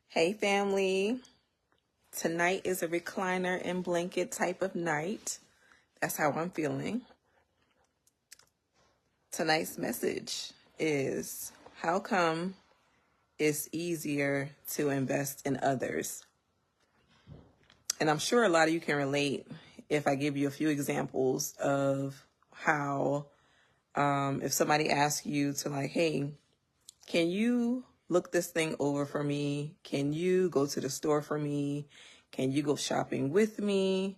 Hey family, tonight is a recliner and blanket type of night. That's how I'm feeling. Tonight's message is how come it's easier to invest in others? And I'm sure a lot of you can relate if I give you a few examples of how if somebody asks you to hey, can you look this thing over for me? Can you go to the store for me? Can you go shopping with me?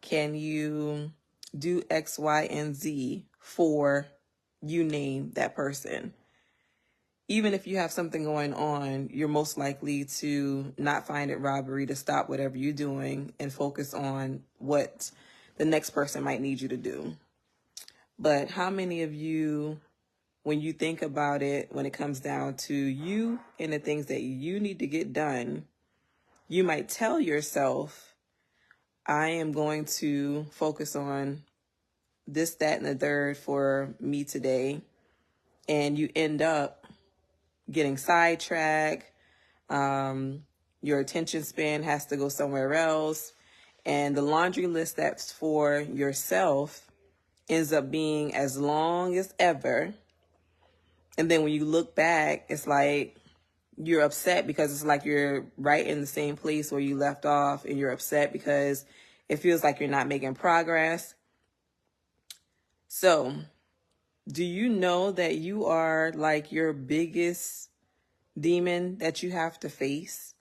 Can you do X, Y, and Z for you name that person? Even if you have something going on, you're most likely to not find it robbery to stop whatever you're doing and focus on what the next person might need you to do. But how many of you, when you think about it, when it comes down to you and the things that you need to get done, you might tell yourself, I am going to focus on this, that, and the third for me today. And you end up getting sidetracked. Your attention span has to go somewhere else. And the laundry list that's for yourself ends up being as long as ever. And then when you look back, it's like you're upset because it's like you're right in the same place where you left off, and you're upset because it feels like you're not making progress. So, do you know that you are like your biggest demon that you have to face?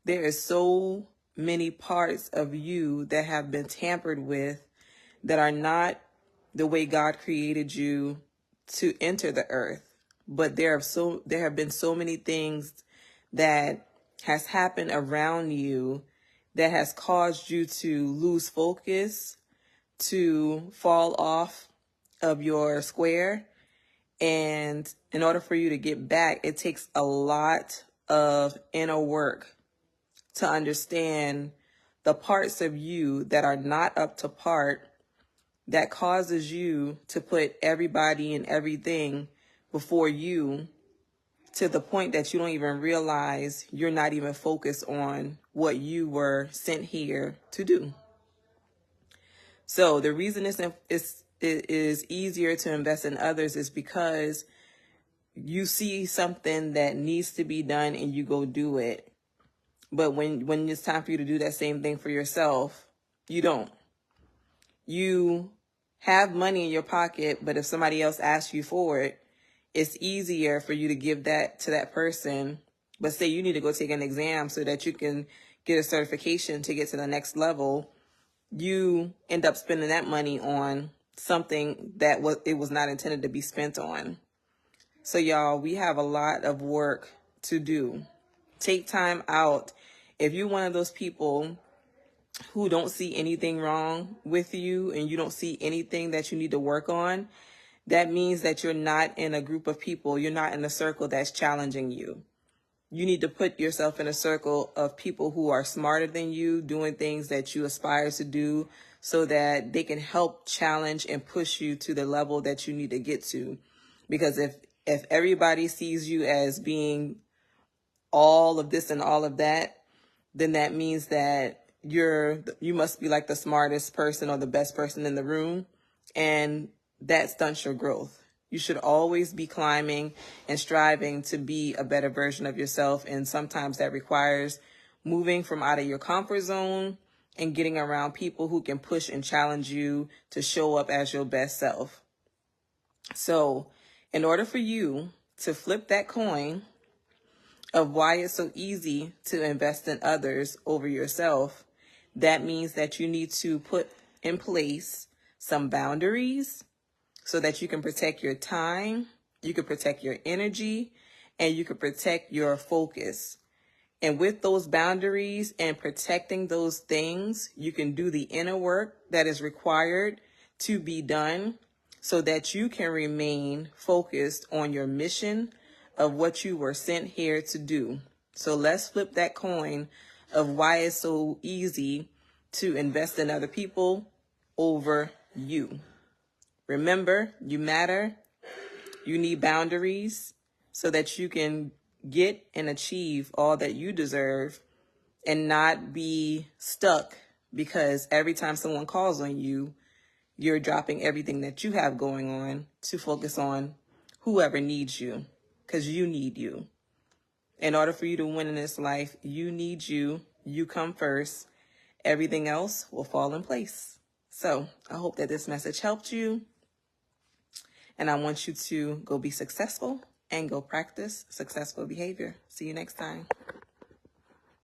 There is so many parts of you that have been tampered with that are not the way God created you to enter the earth. But there have been so many things that has happened around you that has caused you to lose focus, to fall off of your square. And in order for you to get back, it takes a lot of inner work to understand the parts of you that are not up to part, that causes you to put everybody and everything before you, to the point that you don't even realize you're not even focused on what you were sent here to do. So the reason it is easier to invest in others is because you see something that needs to be done and you go do it. But when it's time for you to do that same thing for yourself, you don't. You have money in your pocket, but if somebody else asks you for it, it's easier for you to give that to that person. But say you need to go take an exam so that you can get a certification to get to the next level, you end up spending that money on something that it was not intended to be spent on. So y'all, we have a lot of work to do. Take time out. If you're one of those people who don't see anything wrong with you and you don't see anything that you need to work on, that means that you're not in a group of people. You're not in a circle that's challenging you. You need to put yourself in a circle of people who are smarter than you, doing things that you aspire to do, so that they can help challenge and push you to the level that you need to get to. Because if everybody sees you as being all of this and all of that, then that means that you must be like the smartest person or the best person in the room, and that stunts your growth. You should always be climbing and striving to be a better version of yourself, and sometimes that requires moving from out of your comfort zone and getting around people who can push and challenge you to show up as your best self. So, in order for you to flip that coin of why it's so easy to invest in others over yourself, that means that you need to put in place some boundaries so that you can protect your time, you can protect your energy, and you can protect your focus. And with those boundaries and protecting those things, you can do the inner work that is required to be done so that you can remain focused on your mission of what you were sent here to do. So let's flip that coin of why it's so easy to invest in other people over you. Remember, you matter. You need boundaries so that you can get and achieve all that you deserve and not be stuck because every time someone calls on you, you're dropping everything that you have going on to focus on whoever needs you, because you need you. In order for you to win in this life, you need you. You come first. Everything else will fall in place. So I hope that this message helped you. And I want you to go be successful and go practice successful behavior. See you next time.